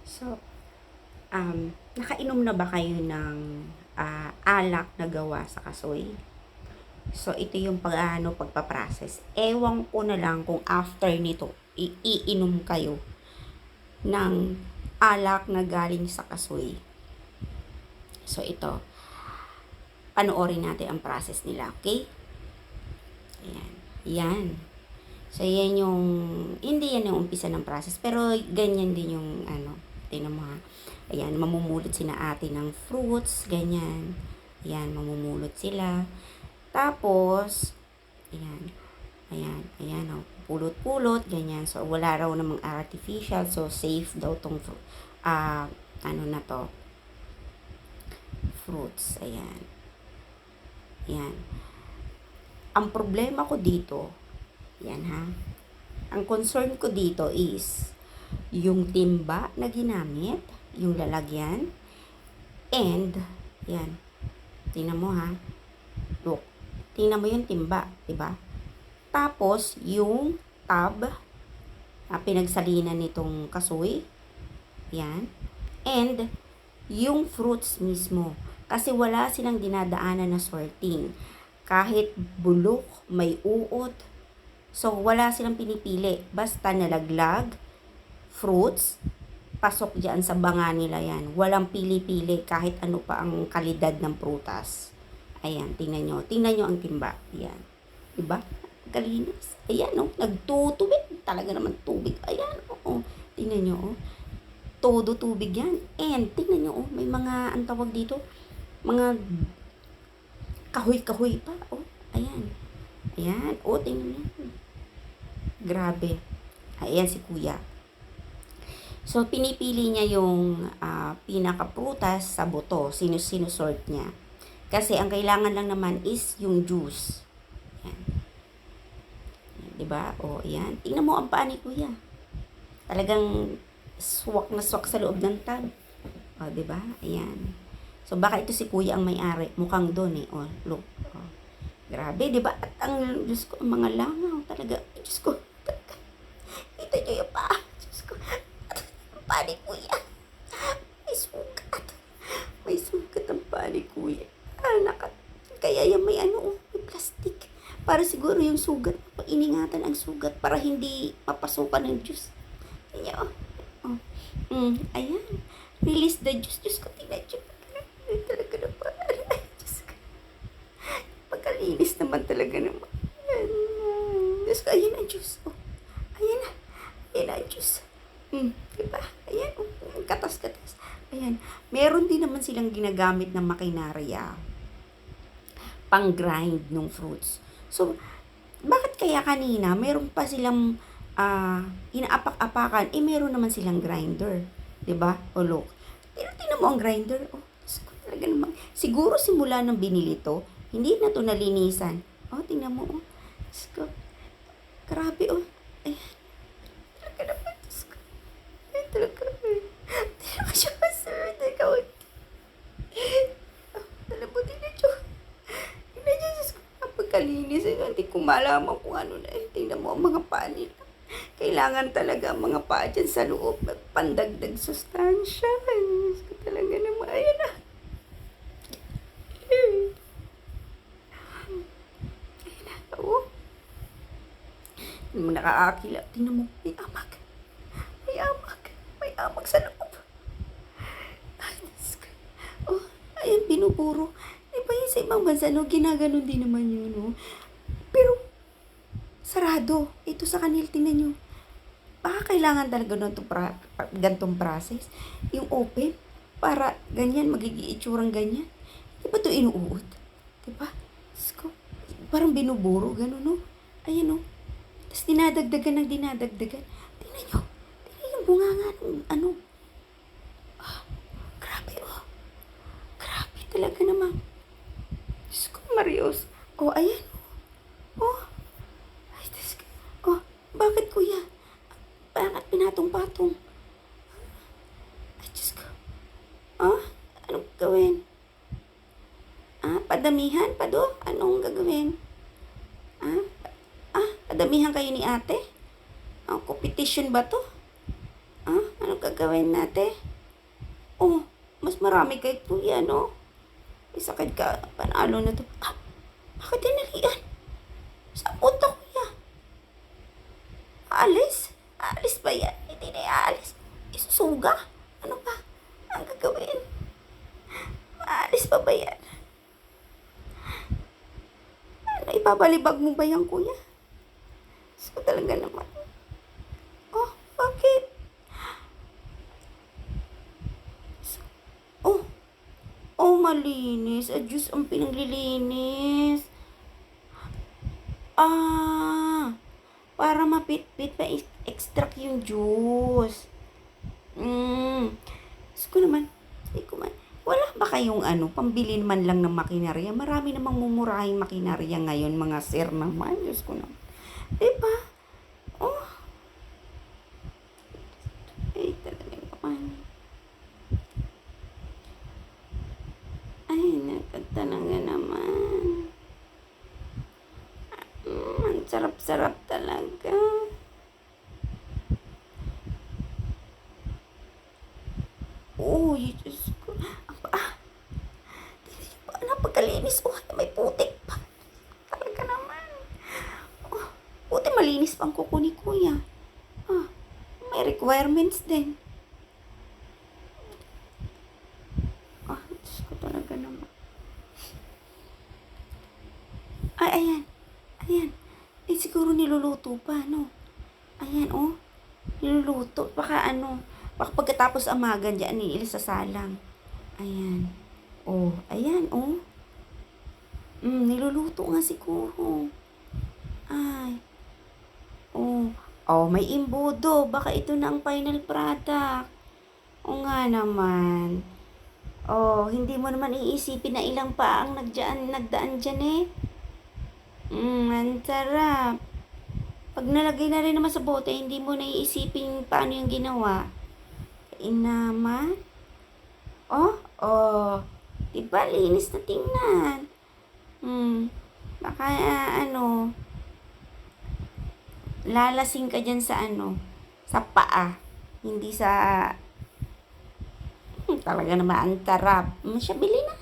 So, nakainom na ba kayo ng alak na gawa sa kasoy? So, ito yung pagpaprocess. Ewan ko na lang kung after nito, iinom kayo ng alak na galing sa kasoy. So, ito, panoorin natin ang process nila, okay? Ayan. Yan. So, yan yung, hindi yan yung umpisa ng process, pero ganyan din yung, tingnan mo ha. Ayan, mamumulot sina ate ng fruits, ganyan. Ayan, mamumulot sila. Tapos, ayan, oh, pulot-pulot, ganyan. So, wala raw namang artificial, so safe daw tong, ano na to, fruits, ayan. Ayan. Ang problema ko dito, yan ha, ang concern ko dito is, yung timba na ginamit, yung lalagyan, and, yan, tingnan mo ha, look, tingnan mo yung timba, diba? Tapos, yung tub, pinagsalinan nitong kasoy, yan, and, yung fruits mismo, kasi wala silang dinadaanan na sorting, kahit bulok, may uod, so wala silang pinipili, basta nalaglag, fruits, pasok dyan sa banga nila yan. Walang pili-pili kahit ano pa ang kalidad ng prutas. Ayan, tingnan nyo. Tingnan nyo ang timba. Ayan. Diba? Kalinis. Ayan, oh. Nagtutubig. Talaga naman tubig. Ayan, oh. Tingnan nyo, oh. Todo tubig yan. And, tingnan nyo, oh. May mga, ang tawag dito, mga kahoy-kahoy pa. Oh, ayan. Ayan. Oh, tingnan nyo. Grabe. Ayan si kuya. So, pinipili niya yung pinaka-prutas sa buto. Sinusort niya. Kasi, ang kailangan lang naman is yung juice. Ayan. Diba? O, ayan. Tingnan mo ang paa ni kuya. Talagang swak na swak sa loob ng tub. O, diba? Ayan. So, baka ito si kuya ang may-ari. Mukhang doon eh. O, look. O. Grabe, diba? At ang, Diyos ko, ang mga langaw talaga. Diyos ko. Ito nyo yung paa. Diyos ko. Paa ni kuya. May sugat. May sugat ang paa ni kuya. Kaya yan may may plastic. Para siguro yung sugat, iningatan ang sugat para hindi mapasukan ng juice. Ayan, oh. Ayan. Release the juice. Diyos ko, tingnan nyo. Talaga naman. Ay, Diyos ko. Pagkalinis naman talaga naman. Diyos ko, ayan ang juice. Oh. Ayan na. Ayan ang juice. Diba? Ayan, katas-katas. Ayan. Meron din naman silang ginagamit na makinarya pang-grind ng fruits. So, bakit kaya kanina meron pa silang inaapak-apakan, meron naman silang grinder. Diba? O look. Tingnan mo ang grinder. Oh, talaga naman. Siguro simula nang binili to, hindi na to nalinisan. Oh, tingnan mo. Oh. Grabe, oh. Ayan. Talaga naman. Talaga. Hindi naman siya masarap. Talabutin na siya. Tingnan niya, Diyos ko. Napagkalinis. Hindi ko malaman kung ano na. Tingnan mo ang mga paa nila. Kailangan talaga ang mga paa dyan sa loob. Pandagdag sustansya. Diyos ko talaga naman. Ayan na. Ayan na. Oo. Hindi mo nakakakilap. Tingnan mo. May amag. May amag. May amag sa loob. Ay, Diyos ko. Oh, ayan, binuburo. Di ba yun sa ibang bansa, no? Ginaganon din naman yun, no? Pero, sarado. Ito sa kanil, tingnan nyo. Baka kailangan talaga gantong process. Yung open, para ganyan, magiging itsurang ganyan. Di ba ito inuuot? Di ba? Parang binuburo, gano'n, no? Ayan, no? Tapos dinadagdagan ng dinadagdagan. Tingnan nyo. Tingnan yung bunganga ng grabe, oh. Grabe talaga naman. Diyos ko, Marios. Oh, ayan. Oh. Ay, Diyos ko. Oh, bakit kuya? Bakit pinatong-patong? Ay, Diyos ko. Oh, anong gawin? Padamihan pa do? Anong gagawin? Padamihan kayo ni ate? Competition ba to? Ano gagawin natin? Oh, mas marami kay kuya, no? May sakit ka, panalo na to. Ah, bakit dinalian? Saan punta kuya? Aalis? Aalis ba yan? Hindi na aalis. Isusuga? Ano ba? Ang gagawin? Aalis pa ba yan? Ano, ipabalibag mo ba yan kuya? So talaga naman. Oh, bakit? Oh, oh, malinis. Diyos ang pinaglilinis. Ah, para mapit-pit pa extract yung juice. Diyos ko naman. Hindi ko man. Wala ba kayong pambili naman lang ng makinarya? Marami namang mumurahing makinarya ngayon, mga sir naman. Diyos ko naman. Diba? Oh, ay talaga naman. Ay, talaga naman. Ang sarap-sarap talaga. Uy, Diyos ko. Napagkalinis. Oh, may putik pa. Talaga naman. Oh, buti malinis pang kuko ni kuya. Ah, may requirements din. Ah, Diyos ko talaga naman. Ay, ayan. Ayan. Eh, siguro niluluto pa, no? Ayan, oh. Niluluto. Baka pagkatapos amagan dyan, iilis sa salang. Ayan. Oh, ayan, oh. Niluluto nga siguro. Ay. Oh. Oh, may imbudo. Baka ito na ang final product. O nga naman. Oh, hindi mo naman iisipin na ilang pa ang nagdaan dyan eh. Ang sarap. Pag nalagay na rin naman sa bote, hindi mo na iisipin paano yung ginawa. Inaman. Oh, oh. Diba, linis na tingnan. Baka lalasing ka dyan sa sa paa. Hindi sa, talaga naman ang tarap. Siya, bili na.